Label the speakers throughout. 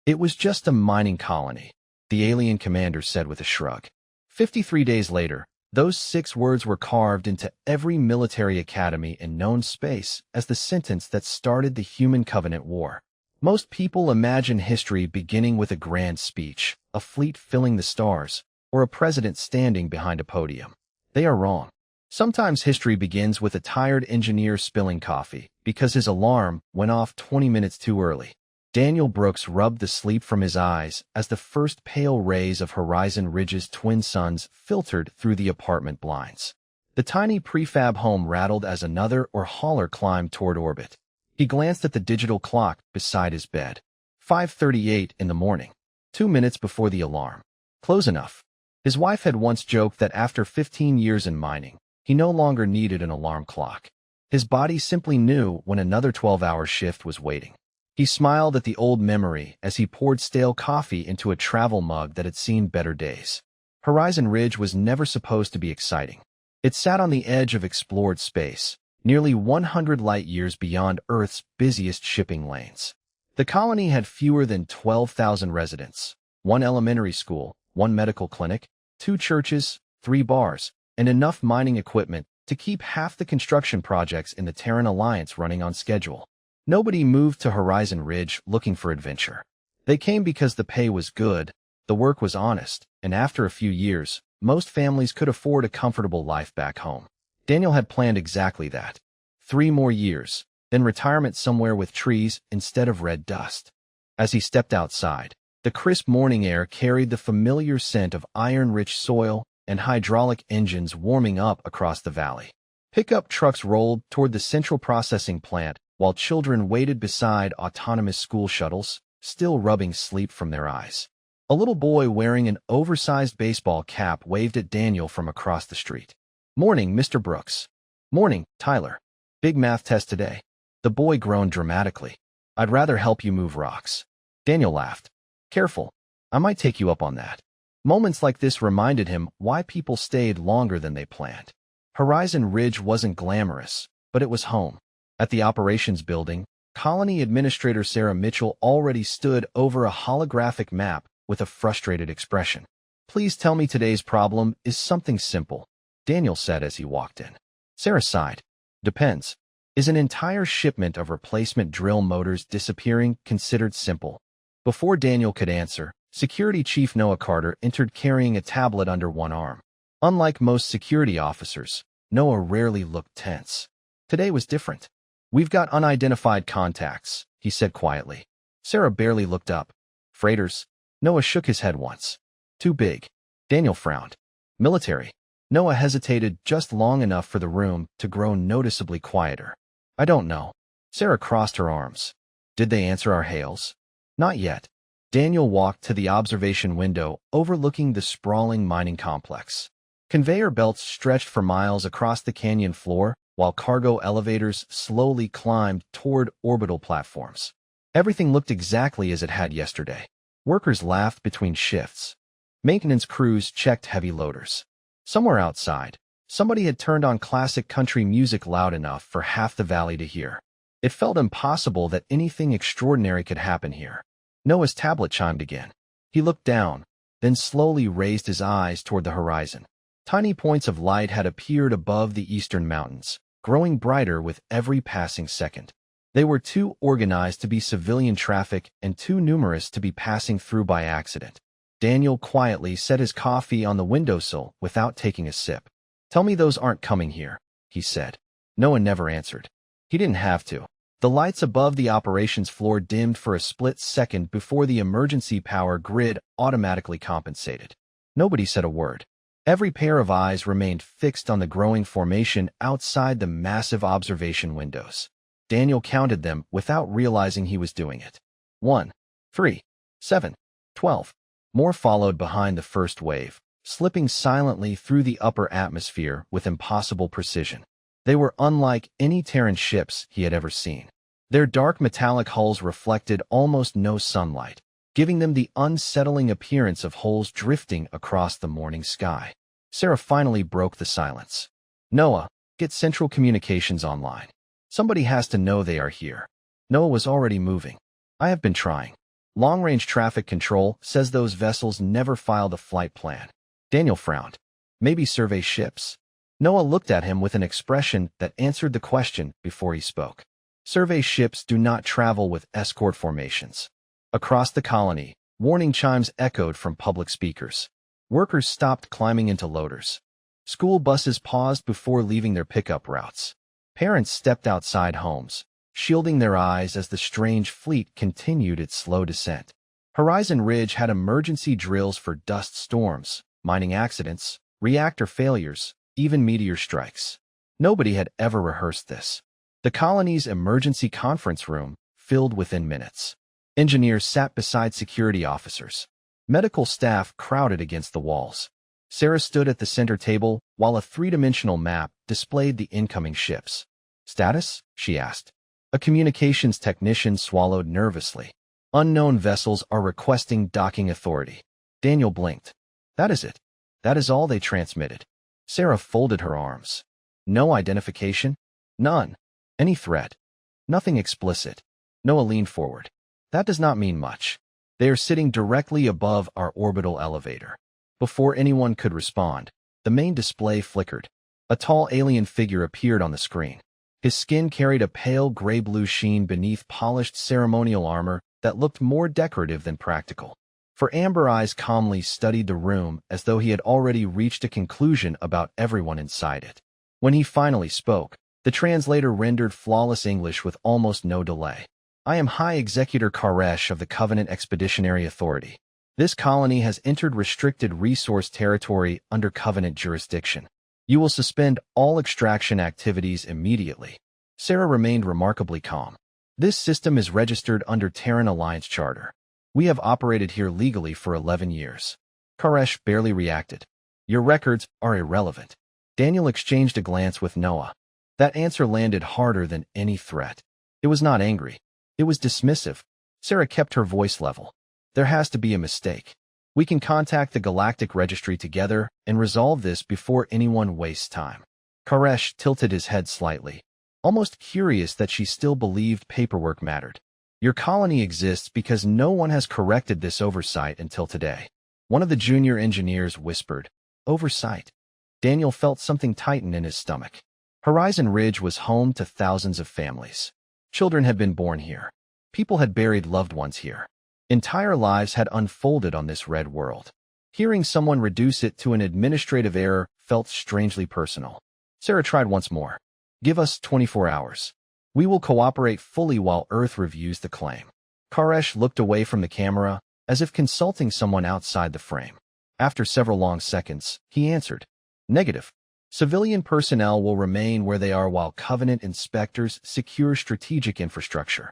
Speaker 1: It was just a mining colony, the alien commander said with a shrug. 53 days later, those 6 words were carved into every military academy in known space as the sentence that started the Human Covenant War. Most people imagine history beginning with a grand speech, a fleet filling the stars, or a president standing behind a podium. They are wrong. Sometimes history begins with a tired engineer spilling coffee because his alarm went off 20 minutes too early. Daniel Brooks rubbed the sleep from his eyes as the first pale rays of Horizon Ridge's twin suns filtered through the apartment blinds. The tiny prefab home rattled as another or hauler climbed toward orbit. He glanced at the digital clock beside his bed. 5:38 in the morning, 2 minutes before the alarm. Close enough. His wife had once joked that after 15 years in mining, he no longer needed an alarm clock. His body simply knew when another 12-hour shift was waiting. He smiled at the old memory as he poured stale coffee into a travel mug that had seen better days. Horizon Ridge was never supposed to be exciting. It sat on the edge of explored space, nearly 100 light-years beyond Earth's busiest shipping lanes. The colony had fewer than 12,000 residents, 1 elementary school, 1 medical clinic, 2 churches, 3 bars, and enough mining equipment to keep half the construction projects in the Terran Alliance running on schedule. Nobody moved to Horizon Ridge looking for adventure. They came because the pay was good, the work was honest, and after a few years, most families could afford a comfortable life back home. Daniel had planned exactly that. 3 more years, then retirement somewhere with trees instead of red dust. As he stepped outside, the crisp morning air carried the familiar scent of iron-rich soil and hydraulic engines warming up across the valley. Pickup trucks rolled toward the central processing plant while children waited beside autonomous school shuttles, still rubbing sleep from their eyes. A little boy wearing an oversized baseball cap waved at Daniel from across the street. "Morning, Mr. Brooks." "Morning, Tyler. Big math test today." The boy groaned dramatically. "I'd rather help you move rocks." Daniel laughed. "Careful. I might take you up on that." Moments like this reminded him why people stayed longer than they planned. Horizon Ridge wasn't glamorous, but it was home. At the operations building, Colony Administrator Sarah Mitchell already stood over a holographic map with a frustrated expression. "Please tell me today's problem is something simple," Daniel said as he walked in. Sarah sighed. "Depends. Is an entire shipment of replacement drill motors disappearing considered simple?" Before Daniel could answer, Security Chief Noah Carter entered carrying a tablet under one arm. Unlike most security officers, Noah rarely looked tense. Today was different. "We've got unidentified contacts," he said quietly. Sarah barely looked up. "Freighters?" Noah shook his head once. "Too big." Daniel frowned. "Military?" Noah hesitated just long enough for the room to grow noticeably quieter. "I don't know." Sarah crossed her arms. "Did they answer our hails?" "Not yet." Daniel walked to the observation window overlooking the sprawling mining complex. Conveyor belts stretched for miles across the canyon floor, while cargo elevators slowly climbed toward orbital platforms. Everything looked exactly as it had yesterday. Workers laughed between shifts. Maintenance crews checked heavy loaders. Somewhere outside, somebody had turned on classic country music loud enough for half the valley to hear. It felt impossible that anything extraordinary could happen here. Noah's tablet chimed again. He looked down, then slowly raised his eyes toward the horizon. Tiny points of light had appeared above the eastern mountains, growing brighter with every passing second. They were too organized to be civilian traffic and too numerous to be passing through by accident. Daniel quietly set his coffee on the windowsill without taking a sip. "Tell me those aren't coming here," he said. Noah never answered. He didn't have to. The lights above the operations floor dimmed for a split second before the emergency power grid automatically compensated. Nobody said a word. Every pair of eyes remained fixed on the growing formation outside the massive observation windows. Daniel counted them without realizing he was doing it. 1, 3, 7, 12. More followed behind the first wave, slipping silently through the upper atmosphere with impossible precision. They were unlike any Terran ships he had ever seen. Their dark metallic hulls reflected almost no sunlight, giving them the unsettling appearance of holes drifting across the morning sky. Sarah finally broke the silence. "Noah, get Central Communications online. Somebody has to know they are here." Noah was already moving. "I have been trying." Long-range traffic control says those vessels never filed a flight plan. Daniel frowned. Maybe survey ships. Noah looked at him with an expression that answered the question before he spoke. Survey ships do not travel with escort formations. Across the colony, warning chimes echoed from public speakers. Workers stopped climbing into loaders. School buses paused before leaving their pickup routes. Parents stepped outside homes, shielding their eyes as the strange fleet continued its slow descent. Horizon Ridge had emergency drills for dust storms, mining accidents, reactor failures, even meteor strikes. Nobody had ever rehearsed this. The colony's emergency conference room filled within minutes. Engineers sat beside security officers. Medical staff crowded against the walls. Sarah stood at the center table while a three-dimensional map displayed the incoming ships. Status? She asked. A communications technician swallowed nervously. Unknown vessels are requesting docking authority. Daniel blinked. That is it. That is all they transmitted. Sarah folded her arms. No identification? None. Any threat? Nothing explicit. Noah leaned forward. That does not mean much. They are sitting directly above our orbital elevator. Before anyone could respond, the main display flickered. A tall alien figure appeared on the screen. His skin carried a pale gray-blue sheen beneath polished ceremonial armor that looked more decorative than practical. For Amber eyes calmly studied the room as though he had already reached a conclusion about everyone inside it. When he finally spoke, the translator rendered flawless English with almost no delay. I am High Executor Koresh of the Covenant Expeditionary Authority. This colony has entered restricted resource territory under Covenant jurisdiction. You will suspend all extraction activities immediately. Sarah remained remarkably calm. This system is registered under Terran Alliance Charter. We have operated here legally for 11 years. Koresh barely reacted. Your records are irrelevant. Daniel exchanged a glance with Noah. That answer landed harder than any threat. It was not angry. It was dismissive. Sarah kept her voice level. There has to be a mistake. We can contact the Galactic Registry together and resolve this before anyone wastes time. Koresh tilted his head slightly, almost curious that she still believed paperwork mattered. Your colony exists because no one has corrected this oversight until today. One of the junior engineers whispered, Oversight. Daniel felt something tighten in his stomach. Horizon Ridge was home to thousands of families. Children had been born here. People had buried loved ones here. Entire lives had unfolded on this red world. Hearing someone reduce it to an administrative error felt strangely personal. Sarah tried once more. Give us 24 hours. We will cooperate fully while Earth reviews the claim. Koresh looked away from the camera, as if consulting someone outside the frame. After several long seconds, he answered. Negative. Civilian personnel will remain where they are while Covenant inspectors secure strategic infrastructure.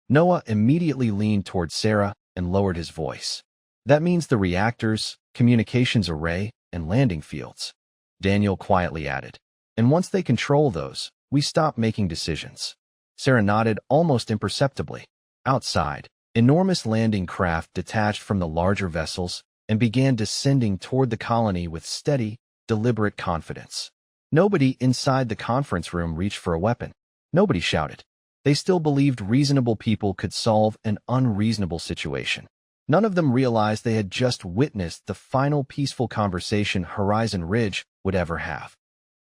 Speaker 1: Noah immediately leaned toward Sarah and lowered his voice. That means the reactors, communications array, and landing fields. Daniel quietly added. And once they control those, we stop making decisions. Sarah nodded almost imperceptibly. Outside, enormous landing craft detached from the larger vessels and began descending toward the colony with steady, deliberate confidence. Nobody inside the conference room reached for a weapon. Nobody shouted. They still believed reasonable people could solve an unreasonable situation. None of them realized they had just witnessed the final peaceful conversation Horizon Ridge would ever have.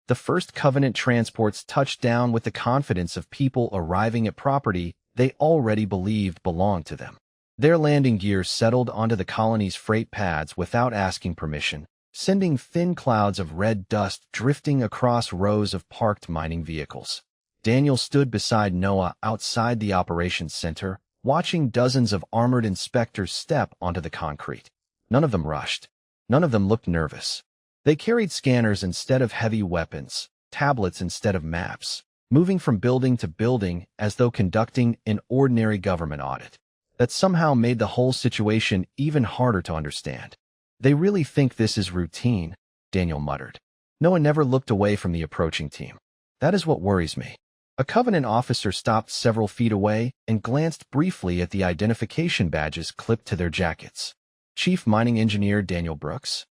Speaker 1: The first Covenant transports touched down with the confidence of people arriving at property they already believed belonged to them. Their landing gear settled onto the colony's freight pads without asking permission, sending thin clouds of red dust drifting across rows of parked mining vehicles. Daniel stood beside Noah outside the operations center, watching dozens of armored inspectors step onto the concrete. None of them rushed. None of them looked nervous. They carried scanners instead of heavy weapons, tablets instead of maps, moving from building to building as though conducting an ordinary government audit. That somehow made the whole situation even harder to understand. They really think this is routine, Daniel muttered. Noah never looked away from the approaching team. That is what worries me. A Covenant officer stopped several feet away and glanced briefly at the identification badges clipped to their jackets. Chief Mining Engineer Daniel Brooks?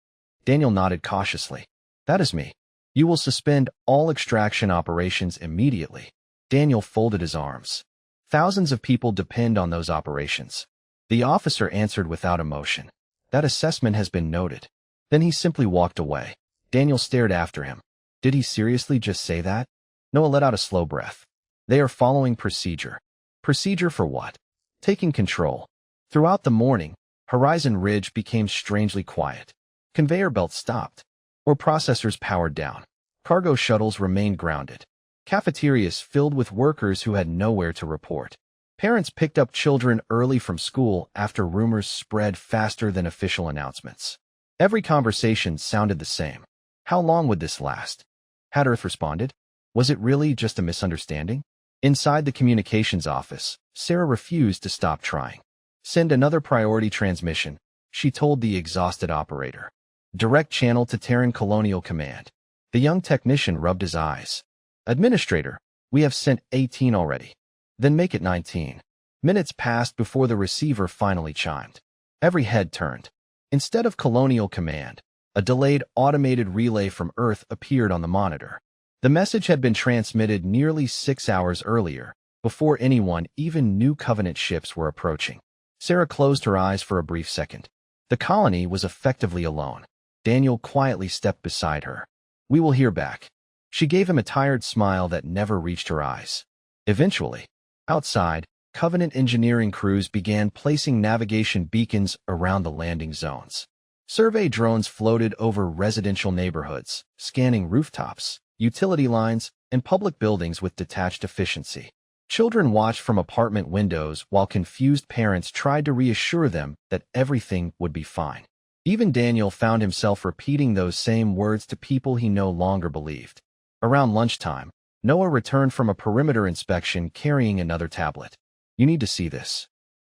Speaker 1: Daniel nodded cautiously. That is me. You will suspend all extraction operations immediately. Daniel folded his arms. Thousands of people depend on those operations. The officer answered without emotion. That assessment has been noted. Then he simply walked away. Daniel stared after him. Did he seriously just say that? Noah let out a slow breath. They are following procedure. Procedure for what? Taking control. Throughout the morning, Horizon Ridge became strangely quiet. Conveyor belts stopped, or processors powered down. Cargo shuttles remained grounded. Cafeterias filled with workers who had nowhere to report. Parents picked up children early from school after rumors spread faster than official announcements. Every conversation sounded the same. How long would this last? Had Earth responded? Was it really just a misunderstanding? Inside the communications office, Sarah refused to stop trying. Send another priority transmission, she told the exhausted operator. Direct channel to Terran Colonial Command. The young technician rubbed his eyes. Administrator, we have sent 18 already. Then make it 19. Minutes passed before the receiver finally chimed. Every head turned. Instead of Colonial Command, a delayed automated relay from Earth appeared on the monitor. The message had been transmitted nearly 6 hours earlier, before anyone even knew Covenant ships were approaching. Sarah closed her eyes for a brief second. The colony was effectively alone. Daniel quietly stepped beside her. We will hear back. She gave him a tired smile that never reached her eyes. Eventually, outside, Covenant engineering crews began placing navigation beacons around the landing zones. Survey drones floated over residential neighborhoods, scanning rooftops, utility lines, and public buildings with detached efficiency. Children watched from apartment windows while confused parents tried to reassure them that everything would be fine. Even Daniel found himself repeating those same words to people he no longer believed. Around lunchtime, Noah returned from a perimeter inspection carrying another tablet. You need to see this.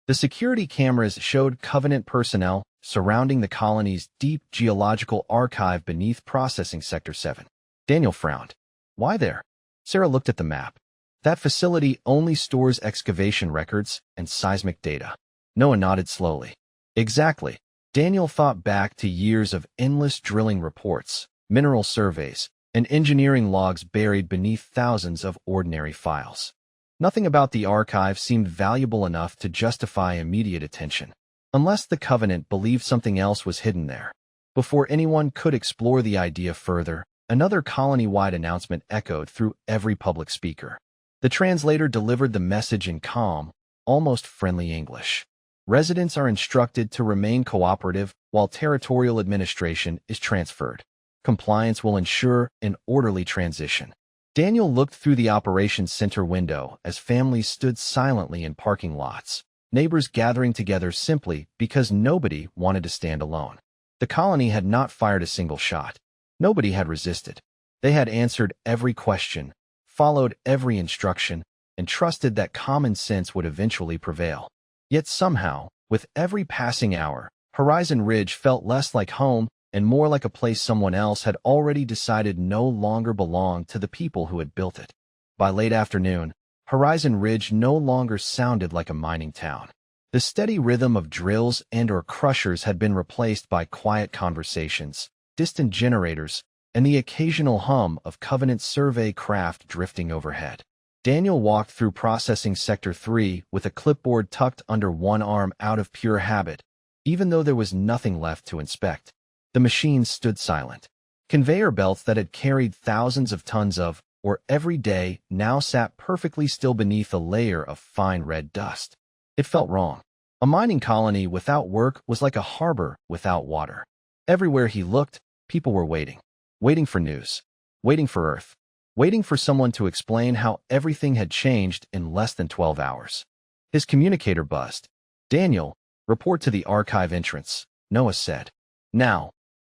Speaker 1: The security cameras showed Covenant personnel surrounding the colony's deep geological archive beneath Processing Sector 7. Daniel frowned. Why there? Sarah looked at the map. That facility only stores excavation records and seismic data. Noah nodded slowly. Exactly. Daniel thought back to years of endless drilling reports, mineral surveys, and engineering logs buried beneath thousands of ordinary files. Nothing about the archive seemed valuable enough to justify immediate attention, unless the Covenant believed something else was hidden there. Before anyone could explore the idea further, another colony-wide announcement echoed through every public speaker. The translator delivered the message in calm, almost friendly English. Residents are instructed to remain cooperative while territorial administration is transferred. Compliance will ensure an orderly transition. Daniel looked through the operations center window as families stood silently in parking lots, neighbors gathering together simply because nobody wanted to stand alone. The colony had not fired a single shot. Nobody had resisted. They had answered every question, followed every instruction, and trusted that common sense would eventually prevail. Yet somehow, with every passing hour, Horizon Ridge felt less like home and more like a place someone else had already decided no longer belonged to the people who had built it. By late afternoon, Horizon Ridge no longer sounded like a mining town. The steady rhythm of drills and/or crushers had been replaced by quiet conversations, distant generators, and the occasional hum of Covenant survey craft drifting overhead. Daniel walked through Processing Sector 3 with a clipboard tucked under one arm out of pure habit, even though there was nothing left to inspect. The machines stood silent. Conveyor belts that had carried thousands of tons of ore every day now sat perfectly still beneath a layer of fine red dust. It felt wrong. A mining colony without work was like a harbor without water. Everywhere he looked, people were waiting. Waiting for news. Waiting for Earth. Waiting for someone to explain how everything had changed in less than 12 hours. His communicator buzzed. Daniel, report to the archive entrance, Noah said. Now.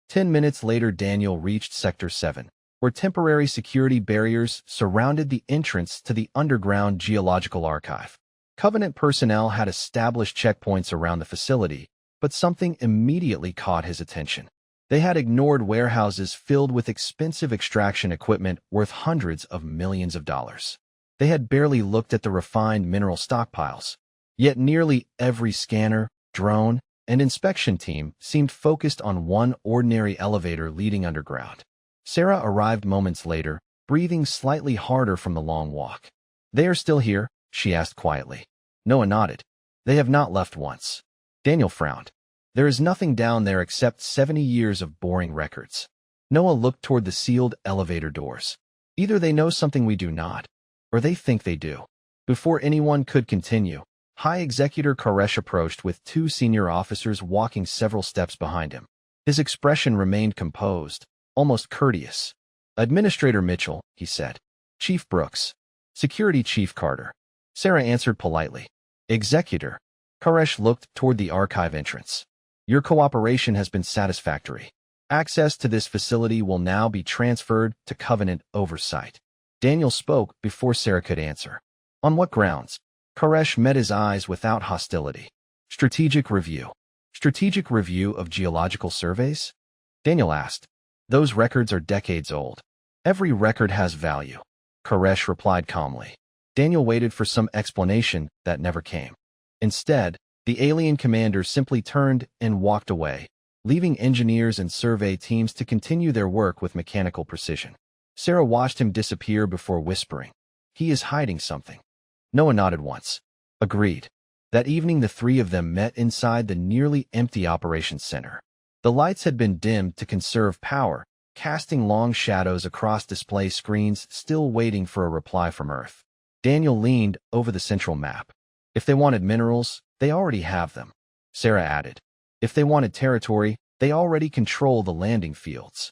Speaker 1: 10 minutes later, Daniel reached Sector 7, where temporary security barriers surrounded the entrance to the underground geological archive. Covenant personnel had established checkpoints around the facility, but something immediately caught his attention. They had ignored warehouses filled with expensive extraction equipment worth hundreds of millions of dollars. They had barely looked at the refined mineral stockpiles. Yet nearly every scanner, drone, and inspection team seemed focused on one ordinary elevator leading underground. Sarah arrived moments later, breathing slightly harder from the long walk. They are still here? She asked quietly. Noah nodded. They have not left once. Daniel frowned. There is nothing down there except 70 years of boring records. Noah looked toward the sealed elevator doors. Either they know something we do not, or they think they do. Before anyone could continue, High Executor Koresh approached with 2 senior officers walking several steps behind him. His expression remained composed, almost courteous. Administrator Mitchell, he said. Chief Brooks. Security Chief Carter. Sarah answered politely. Executor. Koresh looked toward the archive entrance. Your cooperation has been satisfactory. Access to this facility will now be transferred to Covenant oversight. Daniel spoke before Sarah could answer. On what grounds? Koresh met his eyes without hostility. Strategic review. Strategic review of geological surveys? Daniel asked. Those records are decades old. Every record has value. Koresh replied calmly. Daniel waited for some explanation that never came. Instead, the alien commander simply turned and walked away, leaving engineers and survey teams to continue their work with mechanical precision. Sarah watched him disappear before whispering, "He is hiding something." Noah nodded once. Agreed. That evening the 3 of them met inside the nearly empty operations center. The lights had been dimmed to conserve power, casting long shadows across display screens, still waiting for a reply from Earth. Daniel leaned over the central map. If they wanted minerals, they already have them. Sarah added. If they wanted territory, they already control the landing fields.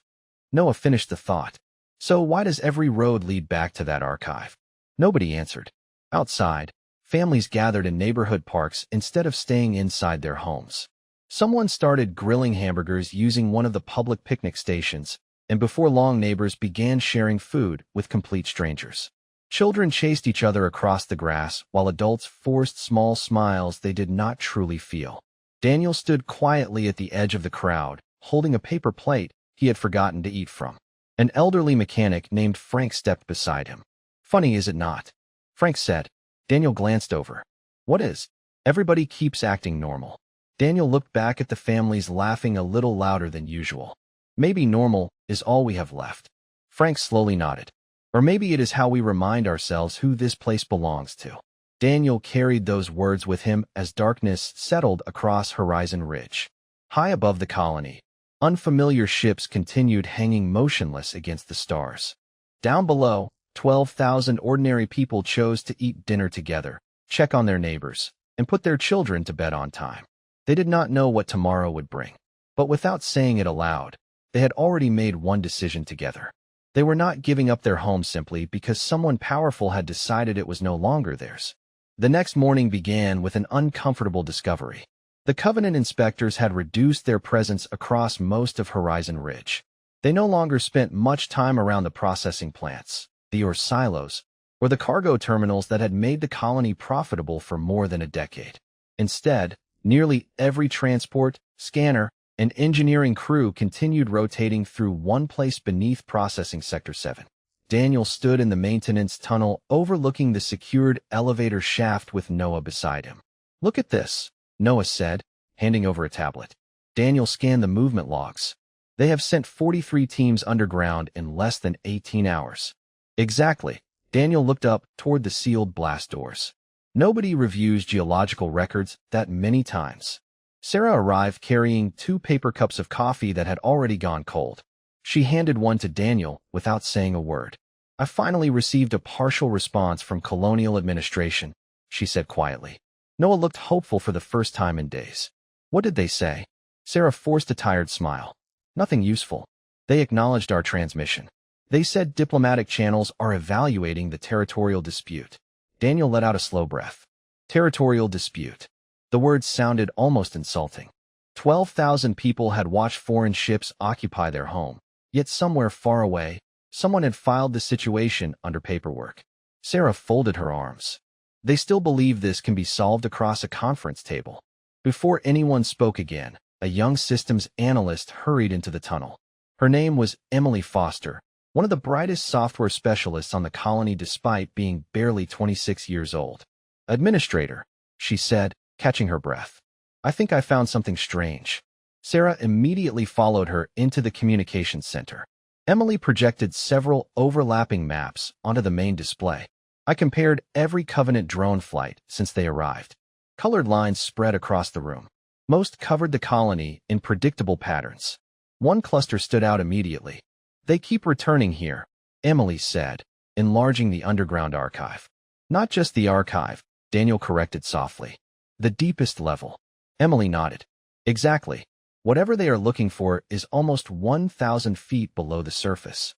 Speaker 1: Noah finished the thought. So why does every road lead back to that archive? Nobody answered. Outside, families gathered in neighborhood parks instead of staying inside their homes. Someone started grilling hamburgers using one of the public picnic stations, and before long neighbors began sharing food with complete strangers. Children chased each other across the grass while adults forced small smiles they did not truly feel. Daniel stood quietly at the edge of the crowd, holding a paper plate he had forgotten to eat from. An elderly mechanic named Frank stepped beside him. Funny, is it not? Frank said. Daniel glanced over. What is? Everybody keeps acting normal. Daniel looked back at the families laughing a little louder than usual. Maybe normal is all we have left. Frank slowly nodded. Or maybe it is how we remind ourselves who this place belongs to. Daniel carried those words with him as darkness settled across Horizon Ridge. High above the colony, unfamiliar ships continued hanging motionless against the stars. Down below, 12,000 ordinary people chose to eat dinner together, check on their neighbors, and put their children to bed on time. They did not know what tomorrow would bring, but without saying it aloud, they had already made one decision together. They were not giving up their home simply because someone powerful had decided it was no longer theirs. The next morning began with an uncomfortable discovery. The Covenant inspectors had reduced their presence across most of Horizon Ridge. They no longer spent much time around the processing plants, the ore silos, or the cargo terminals that had made the colony profitable for more than a decade. Instead, nearly every transport, scanner, and engineering crew continued rotating through one place beneath Processing Sector 7. Daniel stood in the maintenance tunnel overlooking the secured elevator shaft with Noah beside him. Look at this, Noah said, handing over a tablet. Daniel scanned the movement logs. They have sent 43 teams underground in less than 18 hours. Exactly. Daniel looked up toward the sealed blast doors. Nobody reviews geological records that many times. Sarah arrived carrying 2 paper cups of coffee that had already gone cold. She handed one to Daniel without saying a word. I finally received a partial response from Colonial Administration, she said quietly. Noah looked hopeful for the first time in days. What did they say? Sarah forced a tired smile. Nothing useful. They acknowledged our transmission. They said diplomatic channels are evaluating the territorial dispute. Daniel let out a slow breath. Territorial dispute. The words sounded almost insulting. 12,000 people had watched foreign ships occupy their home. Yet somewhere far away, someone had filed the situation under paperwork. Sarah folded her arms. They still believe this can be solved across a conference table. Before anyone spoke again, a young systems analyst hurried into the tunnel. Her name was Emily Foster, one of the brightest software specialists on the colony despite being barely 26 years old. Administrator, she said, catching her breath. I think I found something strange. Sarah immediately followed her into the communications center. Emily projected several overlapping maps onto the main display. I compared every Covenant drone flight since they arrived. Colored lines spread across the room. Most covered the colony in predictable patterns. One cluster stood out immediately. They keep returning here, Emily said, enlarging the underground archive. Not just the archive, Daniel corrected softly. The deepest level. Emily nodded. Exactly. Whatever they are looking for is almost 1,000 feet below the surface.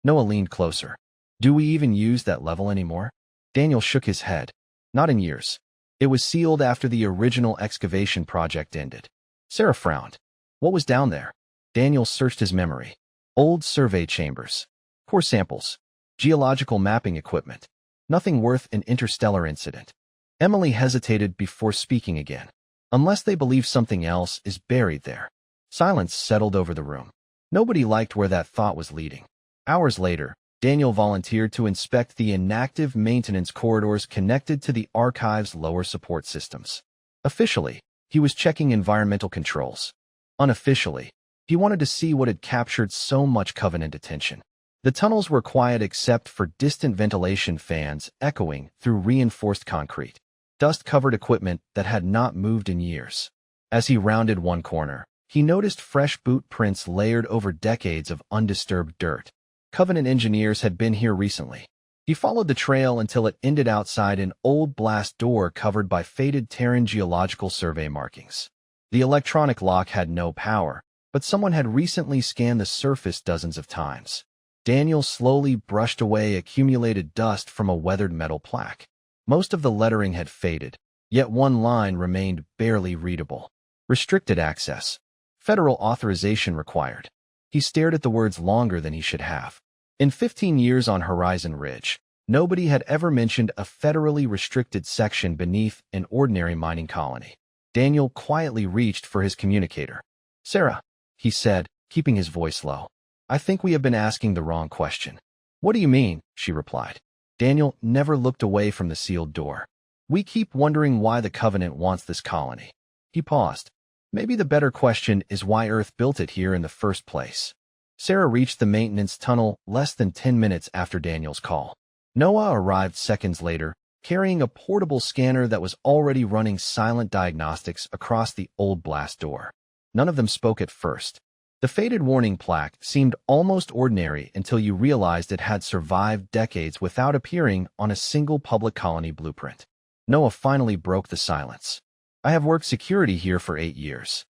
Speaker 1: Noah leaned closer. Do we even use that level anymore? Daniel shook his head. Not in years. It was sealed after the original excavation project ended. Sarah frowned. What was down there? Daniel searched his memory. Old survey chambers. Core samples. Geological mapping equipment. Nothing worth an interstellar incident. Emily hesitated before speaking again. Unless they believe something else is buried there. Silence settled over the room. Nobody liked where that thought was leading. Hours later, Daniel volunteered to inspect the inactive maintenance corridors connected to the archive's lower support systems. Officially, he was checking environmental controls. Unofficially, he wanted to see what had captured so much Covenant attention. The tunnels were quiet except for distant ventilation fans echoing through reinforced concrete. Dust-covered equipment that had not moved in years. As he rounded one corner, he noticed fresh boot prints layered over decades of undisturbed dirt. Covenant engineers had been here recently. He followed the trail until it ended outside an old blast door covered by faded Terran geological survey markings. The electronic lock had no power, but someone had recently scanned the surface dozens of times. Daniel slowly brushed away accumulated dust from a weathered metal plaque. Most of the lettering had faded, yet one line remained barely readable. Restricted access. Federal authorization required. He stared at the words longer than he should have. In 15 years on Horizon Ridge, nobody had ever mentioned a federally restricted section beneath an ordinary mining colony. Daniel quietly reached for his communicator. Sarah, he said, keeping his voice low. I think we have been asking the wrong question. What do you mean? She replied. Daniel never looked away from the sealed door. We keep wondering why the Covenant wants this colony. He paused. Maybe the better question is why Earth built it here in the first place. Sarah reached the maintenance tunnel less than 10 minutes after Daniel's call. Noah arrived seconds later, carrying a portable scanner that was already running silent diagnostics across the old blast door. None of them spoke at first. The faded warning plaque seemed almost ordinary until you realized it had survived decades without appearing on a single public colony blueprint. Noah finally broke the silence. I have worked security here for 8 years.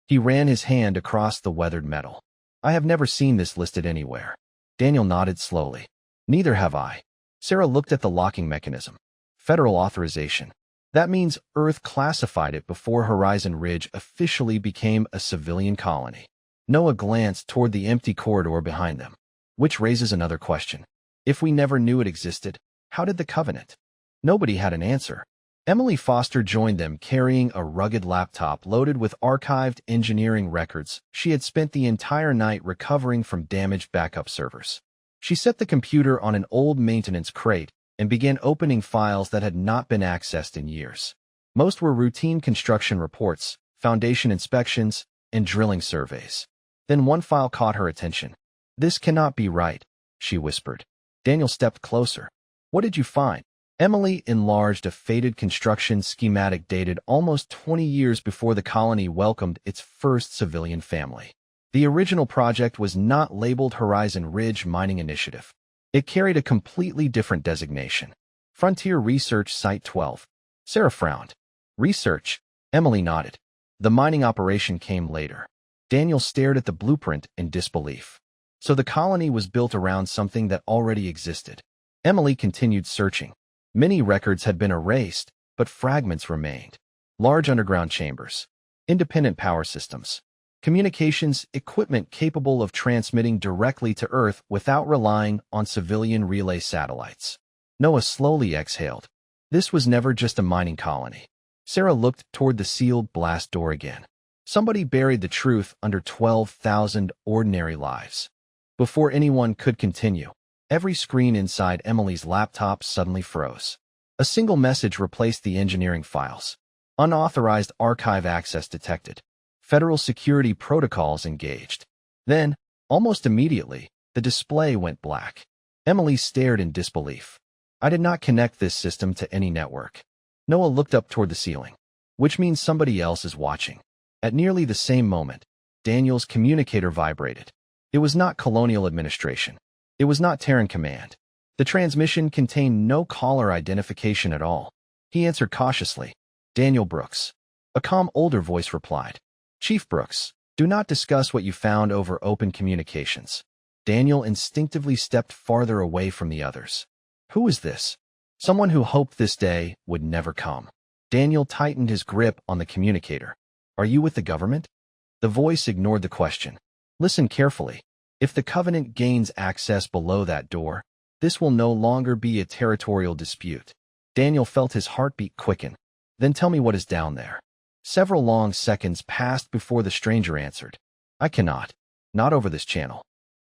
Speaker 1: He ran his hand across the weathered metal. I have never seen this listed anywhere. Daniel nodded slowly. Neither have I. Sarah looked at the locking mechanism. Federal authorization. That means Earth classified it before Horizon Ridge officially became a civilian colony. Noah glanced toward the empty corridor behind them. Which raises another question. If we never knew it existed, how did the Covenant? Nobody had an answer. Emily Foster joined them carrying a rugged laptop loaded with archived engineering records she had spent the entire night recovering from damaged backup servers. She set the computer on an old maintenance crate and began opening files that had not been accessed in years. Most were routine construction reports, foundation inspections, and drilling surveys. Then one file caught her attention. This cannot be right, she whispered. Daniel stepped closer. What did you find? Emily enlarged a faded construction schematic dated almost 20 years before the colony welcomed its first civilian family. The original project was not labeled Horizon Ridge Mining Initiative. It carried a completely different designation. Frontier Research Site 12. Sarah frowned. Research? Emily nodded. The mining operation came later. Daniel stared at the blueprint in disbelief. So the colony was built around something that already existed. Emily continued searching. Many records had been erased, but fragments remained. Large underground chambers, independent power systems, communications equipment capable of transmitting directly to Earth without relying on civilian relay satellites. Noah slowly exhaled. This was never just a mining colony. Sarah looked toward the sealed blast door again. Somebody buried the truth under 12,000 ordinary lives. Before anyone could continue, every screen inside Emily's laptop suddenly froze. A single message replaced the engineering files. Unauthorized archive access detected. Federal security protocols engaged. Then, almost immediately, the display went black. Emily stared in disbelief. I did not connect this system to any network. Noah looked up toward the ceiling. Which means somebody else is watching. At nearly the same moment, Daniel's communicator vibrated. It was not Colonial Administration. It was not Terran Command. The transmission contained no caller identification at all. He answered cautiously. Daniel Brooks. A calm older voice replied. Chief Brooks, do not discuss what you found over open communications. Daniel instinctively stepped farther away from the others. Who is this? Someone who hoped this day would never come. Daniel tightened his grip on the communicator. Are you with the government? The voice ignored the question. Listen carefully. If the Covenant gains access below that door, this will no longer be a territorial dispute. Daniel felt his heartbeat quicken. Then tell me what is down there. Several long seconds passed before the stranger answered. I cannot. Not over this channel.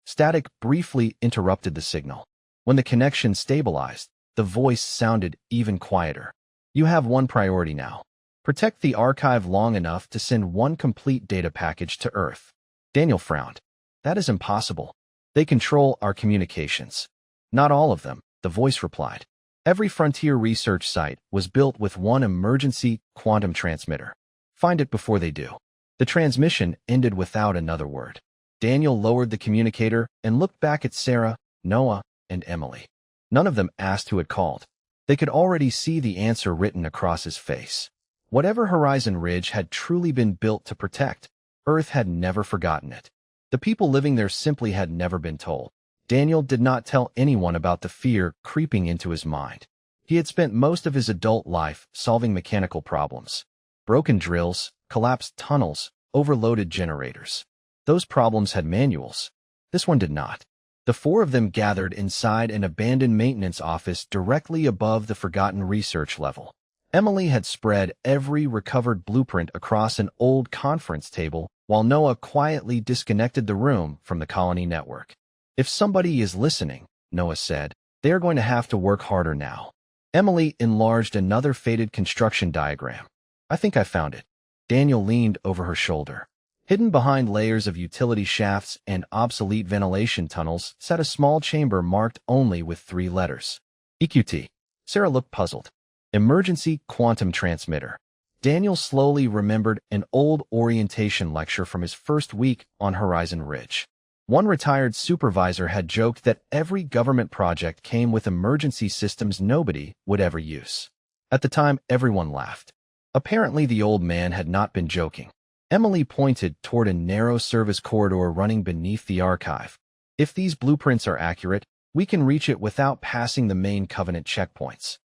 Speaker 1: Static briefly interrupted the signal. When the connection stabilized, the voice sounded even quieter. You have one priority now. Protect the archive long enough to send one complete data package to Earth. Daniel frowned. That is impossible. They control our communications. Not all of them, the voice replied. Every frontier research site was built with one emergency quantum transmitter. Find it before they do. The transmission ended without another word. Daniel lowered the communicator and looked back at Sarah, Noah, and Emily. None of them asked who had called. They could already see the answer written across his face. Whatever Horizon Ridge had truly been built to protect, Earth had never forgotten it. The people living there simply had never been told. Daniel did not tell anyone about the fear creeping into his mind. He had spent most of his adult life solving mechanical problems. Broken drills, collapsed tunnels, overloaded generators. Those problems had manuals. This one did not. The four of them gathered inside an abandoned maintenance office directly above the forgotten research level. Emily had spread every recovered blueprint across an old conference table, while Noah quietly disconnected the room from the colony network. If somebody is listening, Noah said, they are going to have to work harder now. Emily enlarged another faded construction diagram. I think I found it. Daniel leaned over her shoulder. Hidden behind layers of utility shafts and obsolete ventilation tunnels sat a small chamber marked only with 3 letters. EQT. Sarah looked puzzled. Emergency Quantum Transmitter. Daniel slowly remembered an old orientation lecture from his first week on Horizon Ridge. One retired supervisor had joked that every government project came with emergency systems nobody would ever use. At the time, everyone laughed. Apparently, the old man had not been joking. Emily pointed toward a narrow service corridor running beneath the archive. If these blueprints are accurate, we can reach it without passing the main Covenant checkpoints.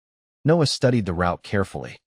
Speaker 1: Noah studied the route carefully.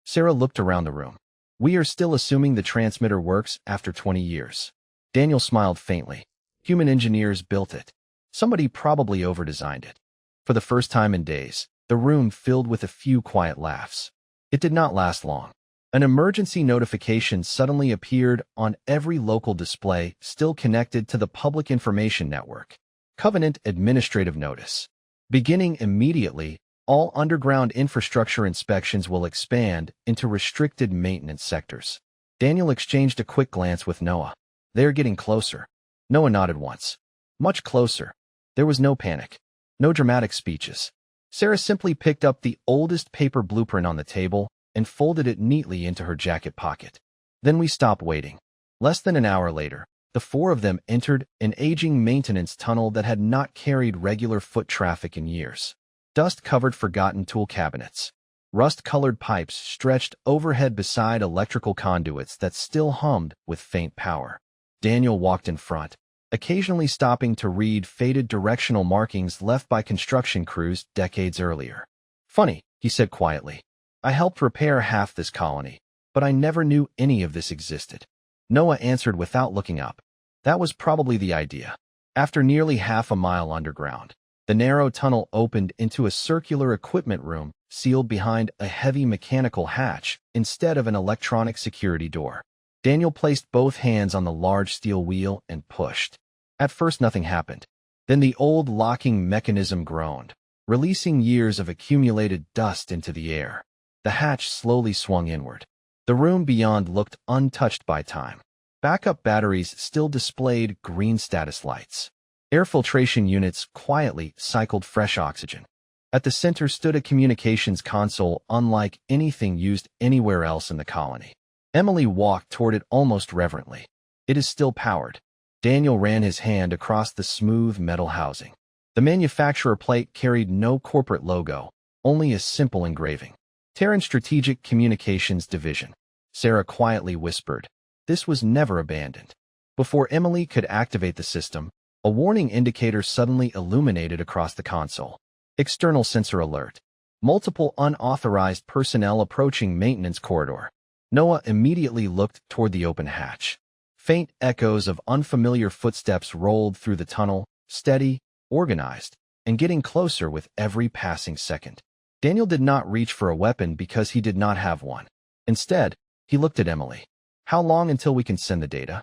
Speaker 1: Sarah looked around the room. We are still assuming the transmitter works after 20 years. Daniel smiled faintly. Human engineers built it. Somebody probably overdesigned it. For the first time in days, the room filled with a few quiet laughs. It did not last long. An emergency notification suddenly appeared on every local display still connected to the public information network. Covenant Administrative Notice. Beginning immediately, all underground infrastructure inspections will expand into restricted maintenance sectors. Daniel exchanged a quick glance with Noah. They are getting closer. Noah nodded once. Much closer. There was no panic. No dramatic speeches. Sarah simply picked up the oldest paper blueprint on the table and folded it neatly into her jacket pocket. Then we stopped waiting. Less than an hour later, the 4 of them entered an aging maintenance tunnel that had not carried regular foot traffic in years. Dust-covered forgotten tool cabinets. Rust-colored pipes stretched overhead beside electrical conduits that still hummed with faint power. Daniel walked in front, occasionally stopping to read faded directional markings left by construction crews decades earlier. Funny, he said quietly. I helped repair half this colony, but I never knew any of this existed. Noah answered without looking up. That was probably the idea. After nearly half a mile underground, the narrow tunnel opened into a circular equipment room sealed behind a heavy mechanical hatch instead of an electronic security door. Daniel placed both hands on the large steel wheel and pushed. At first, nothing happened. Then the old locking mechanism groaned, releasing years of accumulated dust into the air. The hatch slowly swung inward. The room beyond looked untouched by time. Backup batteries still displayed green status lights. Air filtration units quietly cycled fresh oxygen. At the center stood a communications console unlike anything used anywhere else in the colony. Emily walked toward it almost reverently. It is still powered. Daniel ran his hand across the smooth metal housing. The manufacturer plate carried no corporate logo, only a simple engraving. Terran Strategic Communications Division. Sarah quietly whispered. This was never abandoned. Before Emily could activate the system, a warning indicator suddenly illuminated across the console. External sensor alert. Multiple unauthorized personnel approaching maintenance corridor. Noah immediately looked toward the open hatch. Faint echoes of unfamiliar footsteps rolled through the tunnel, steady, organized, and getting closer with every passing second. Daniel did not reach for a weapon because he did not have one. Instead, he looked at Emily. How long until we can send the data?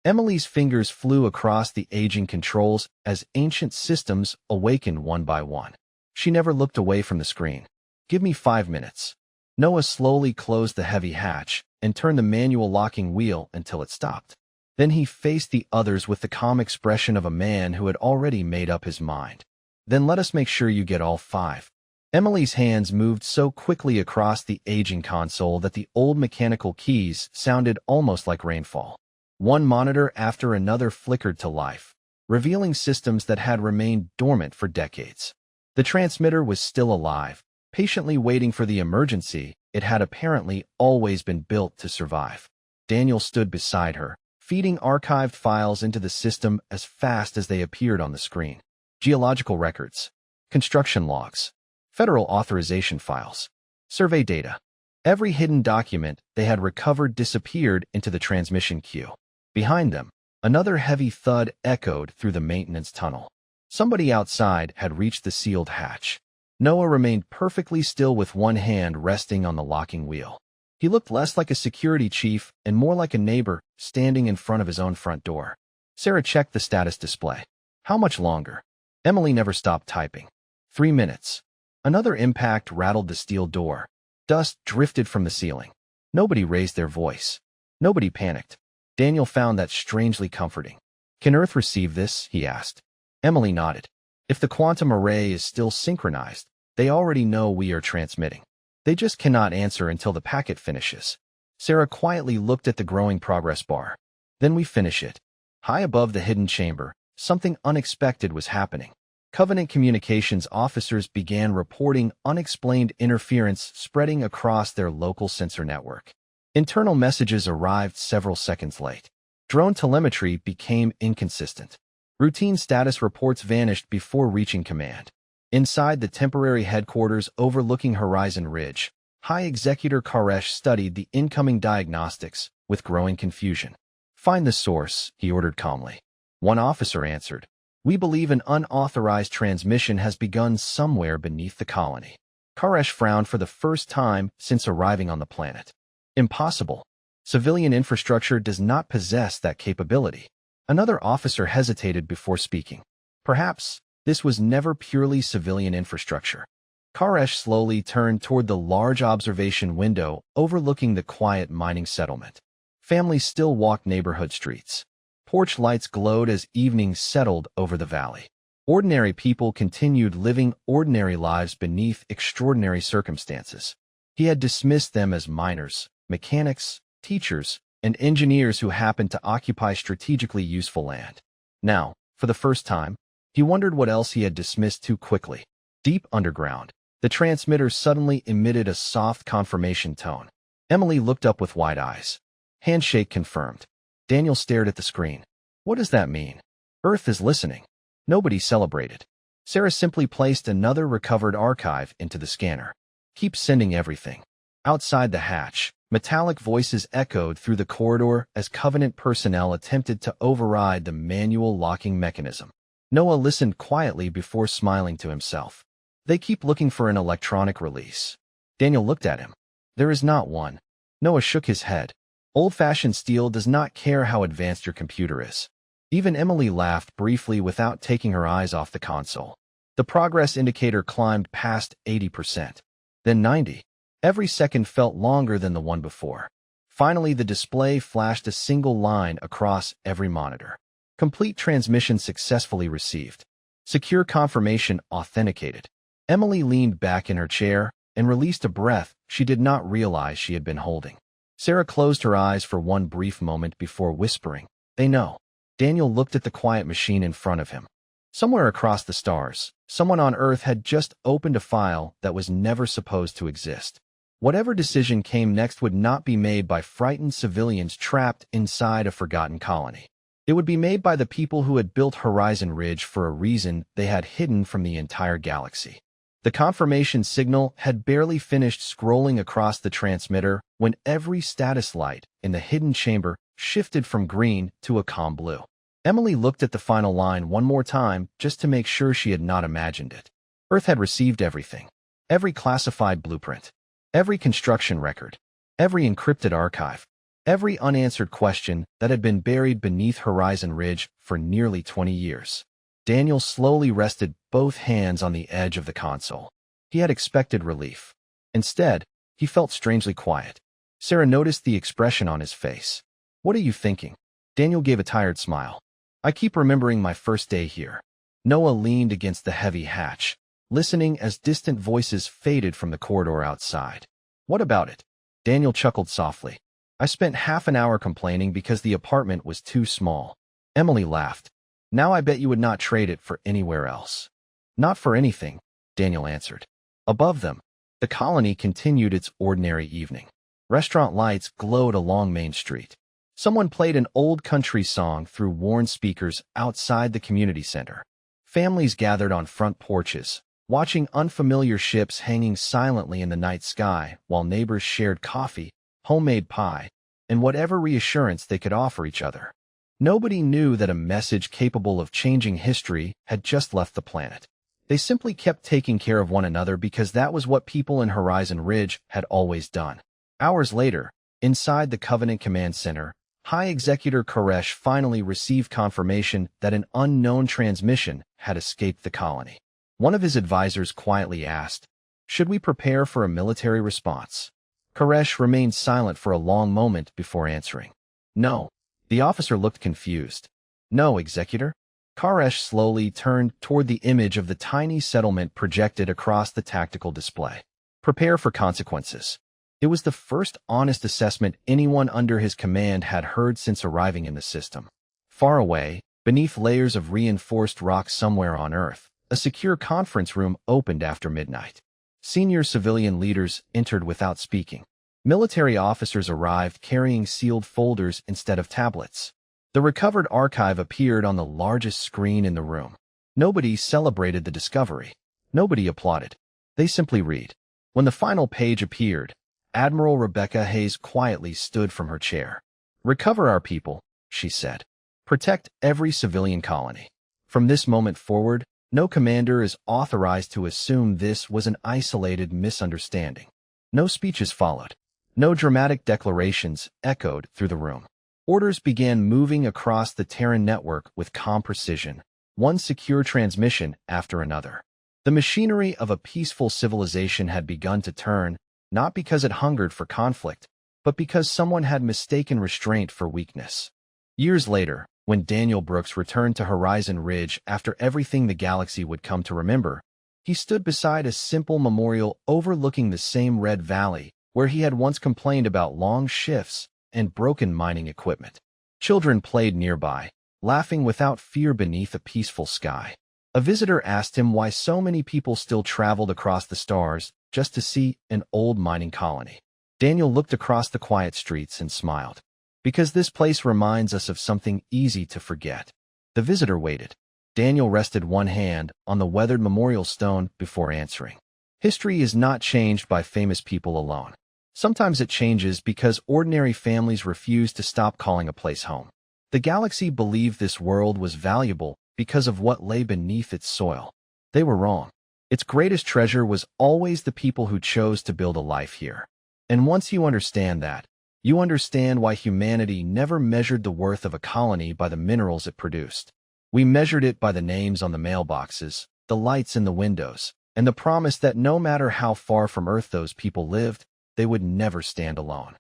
Speaker 1: Emily's fingers flew across the aging controls as ancient systems awakened one by one. She never looked away from the screen. Give me 5 minutes. Noah slowly closed the heavy hatch and turned the manual locking wheel until it stopped. Then he faced the others with the calm expression of a man who had already made up his mind. Then let us make sure you get all 5. Emily's hands moved so quickly across the aging console that the old mechanical keys sounded almost like rainfall. One monitor after another flickered to life, revealing systems that had remained dormant for decades. The transmitter was still alive, patiently waiting for the emergency it had apparently always been built to survive. Daniel stood beside her, feeding archived files into the system as fast as they appeared on the screen. Geological records, construction logs, federal authorization files, survey data. Every hidden document they had recovered disappeared into the transmission queue. Behind them, another heavy thud echoed through the maintenance tunnel. Somebody outside had reached the sealed hatch. Noah remained perfectly still with one hand resting on the locking wheel. He looked less like a security chief and more like a neighbor standing in front of his own front door. Sarah checked the status display. How much longer? Emily never stopped typing. 3 minutes. Another impact rattled the steel door. Dust drifted from the ceiling. Nobody raised their voice. Nobody panicked. Daniel found that strangely comforting. Can Earth receive this? He asked. Emily nodded. If the quantum array is still synchronized, they already know we are transmitting. They just cannot answer until the packet finishes. Sarah quietly looked at the growing progress bar. Then we finish it. High above the hidden chamber, something unexpected was happening. Covenant Communications officers began reporting unexplained interference spreading across their local sensor network. Internal messages arrived several seconds late. Drone telemetry became inconsistent. Routine status reports vanished before reaching command. Inside the temporary headquarters overlooking Horizon Ridge, High Executor Koresh studied the incoming diagnostics with growing confusion. Find the source, he ordered calmly. One officer answered. We believe an unauthorized transmission has begun somewhere beneath the colony. Koresh frowned for the first time since arriving on the planet. Impossible. Civilian infrastructure does not possess that capability. Another officer hesitated before speaking. Perhaps this was never purely civilian infrastructure. Koresh slowly turned toward the large observation window overlooking the quiet mining settlement. Families still walked neighborhood streets. Porch lights glowed as evening settled over the valley. Ordinary people continued living ordinary lives beneath extraordinary circumstances. He had dismissed them as miners, mechanics, teachers, and engineers who happened to occupy strategically useful land. Now, for the first time, he wondered what else he had dismissed too quickly. Deep underground, the transmitter suddenly emitted a soft confirmation tone. Emily looked up with wide eyes. Handshake confirmed. Daniel stared at the screen. What does that mean? Earth is listening. Nobody celebrated. Sarah simply placed another recovered archive into the scanner. Keep sending everything. Outside the hatch, metallic voices echoed through the corridor as Covenant personnel attempted to override the manual locking mechanism. Noah listened quietly before smiling to himself. They keep looking for an electronic release. Daniel looked at him. There is not one. Noah shook his head. Old-fashioned steel does not care how advanced your computer is. Even Emily laughed briefly without taking her eyes off the console. The progress indicator climbed past 80%. Then 90. Every second felt longer than the one before. Finally, the display flashed a single line across every monitor. Complete transmission successfully received. Secure confirmation authenticated. Emily leaned back in her chair and released a breath she did not realize she had been holding. Sarah closed her eyes for one brief moment before whispering, "They know." Daniel looked at the quiet machine in front of him. Somewhere across the stars, someone on Earth had just opened a file that was never supposed to exist. Whatever decision came next would not be made by frightened civilians trapped inside a forgotten colony. It would be made by the people who had built Horizon Ridge for a reason they had hidden from the entire galaxy. The confirmation signal had barely finished scrolling across the transmitter when every status light in the hidden chamber shifted from green to a calm blue. Emily looked at the final line one more time just to make sure she had not imagined it. Earth had received everything. Every classified blueprint. Every construction record. Every encrypted archive. Every unanswered question that had been buried beneath Horizon Ridge for nearly 20 years. Daniel slowly rested both hands on the edge of the console. He had expected relief. Instead, he felt strangely quiet. Sarah noticed the expression on his face. "What are you thinking?" Daniel gave a tired smile. "I keep remembering my first day here." Noah leaned against the heavy hatch, listening as distant voices faded from the corridor outside. "What about it?" Daniel chuckled softly. "I spent half an hour complaining because the apartment was too small." Emily laughed. "Now I bet you would not trade it for anywhere else." "Not for anything," Daniel answered. Above them, the colony continued its ordinary evening. Restaurant lights glowed along Main Street. Someone played an old country song through worn speakers outside the community center. Families gathered on front porches, watching unfamiliar ships hanging silently in the night sky while neighbors shared coffee, homemade pie, and whatever reassurance they could offer each other. Nobody knew that a message capable of changing history had just left the planet. They simply kept taking care of one another because that was what people in Horizon Ridge had always done. Hours later, inside the Covenant Command Center, High Executor Koresh finally received confirmation that an unknown transmission had escaped the colony. One of his advisors quietly asked, "Should we prepare for a military response?" Koresh remained silent for a long moment before answering. "No." The officer looked confused. "No, Executor." Koresh slowly turned toward the image of the tiny settlement projected across the tactical display. "Prepare for consequences." It was the first honest assessment anyone under his command had heard since arriving in the system. Far away, beneath layers of reinforced rock somewhere on Earth, a secure conference room opened after midnight. Senior civilian leaders entered without speaking. Military officers arrived carrying sealed folders instead of tablets. The recovered archive appeared on the largest screen in the room. Nobody celebrated the discovery. Nobody applauded. They simply read. When the final page appeared, Admiral Rebecca Hayes quietly stood from her chair. "Recover our people," she said. "Protect every civilian colony. From this moment forward, no commander is authorized to assume this was an isolated misunderstanding." No speeches followed. No dramatic declarations echoed through the room. Orders began moving across the Terran network with calm precision, one secure transmission after another. The machinery of a peaceful civilization had begun to turn, not because it hungered for conflict, but because someone had mistaken restraint for weakness. Years later, when Daniel Brooks returned to Horizon Ridge after everything the galaxy would come to remember, he stood beside a simple memorial overlooking the same red valley where he had once complained about long shifts and broken mining equipment. Children played nearby, laughing without fear beneath a peaceful sky. A visitor asked him why so many people still traveled across the stars just to see an old mining colony. Daniel looked across the quiet streets and smiled. "Because this place reminds us of something easy to forget." The visitor waited. Daniel rested one hand on the weathered memorial stone before answering. "History is not changed by famous people alone. Sometimes it changes because ordinary families refuse to stop calling a place home. The galaxy believed this world was valuable because of what lay beneath its soil. They were wrong. Its greatest treasure was always the people who chose to build a life here. And once you understand that, you understand why humanity never measured the worth of a colony by the minerals it produced. We measured it by the names on the mailboxes, the lights in the windows, and the promise that no matter how far from Earth those people lived, they would never stand alone.